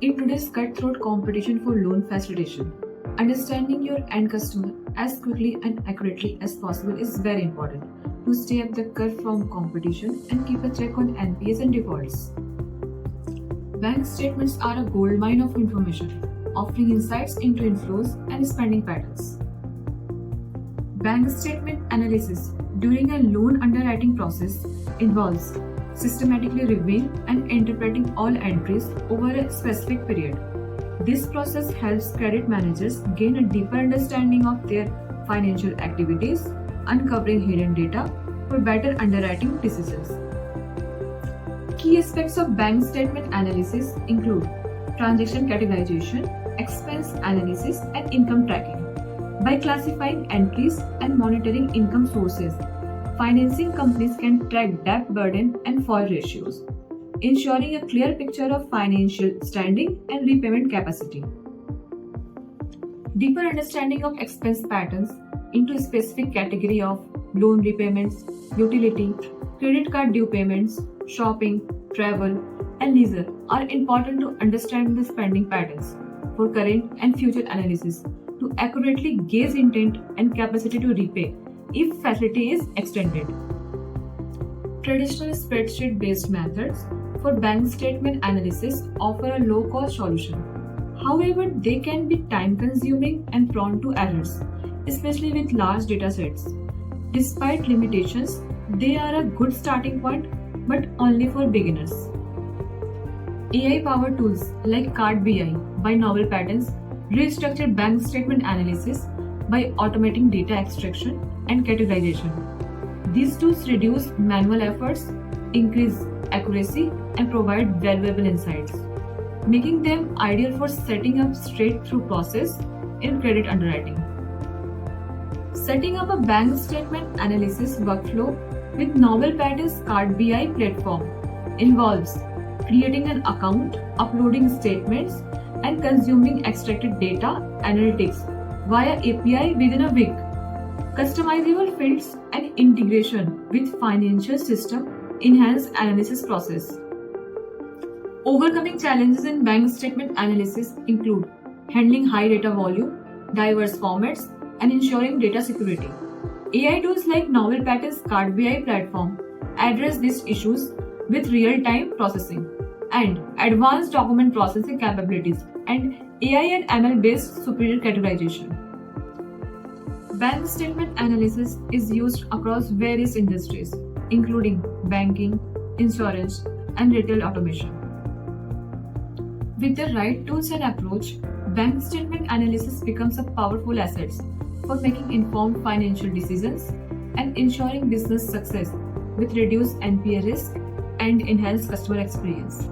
In today's cutthroat competition for loan facilitation, understanding your end customer as quickly and accurately as possible is very important to stay up the curve from competition and keep a check on NPS and defaults. Bank statements are a goldmine of information, offering insights into inflows and spending patterns. Bank statement analysis during a loan underwriting process involves systematically reviewing and interpreting all entries over a specific period. This process helps credit managers gain a deeper understanding of their financial activities, uncovering hidden data for better underwriting decisions. Key aspects of bank statement analysis include transaction categorization, expense analysis, and income tracking. By classifying entries and monitoring income sources, financing companies can track debt burden and FOIR ratios, ensuring a clear picture of financial standing and repayment capacity. Deeper understanding of expense patterns into a specific category of loan repayments, utility, credit card due payments, shopping, travel, and leisure are important to understand the spending patterns for current and future analysis to accurately gauge intent and capacity to repay if facility is extended. Traditional spreadsheet-based methods for bank statement analysis offer a low-cost solution. However, they can be time-consuming and prone to errors, especially with large datasets. Despite limitations, they are a good starting point, but only for beginners. AI-powered tools like CardBI by Novel Patterns restructure bank statement analysis by automating data extraction and categorization. These tools reduce manual efforts, increase accuracy, and provide valuable insights, making them ideal for setting up straight-through process in credit underwriting. Setting up a bank statement analysis workflow with Novel Patterns CardBI platform involves creating an account, uploading statements, and consuming extracted data analytics via API within a week. Customizable fields and integration with financial system enhance analysis process. Overcoming challenges in bank statement analysis include handling high data volume, diverse formats, and ensuring data security. AI tools like Novel Patterns CardBI platform address these issues with real-time processing and advanced document processing capabilities and AI and ML-based superior categorization. Bank statement analysis is used across various industries, including banking, insurance, and retail automation. With the right tools and approach, bank statement analysis becomes a powerful asset for making informed financial decisions and ensuring business success with reduced NPA risk and enhanced customer experience.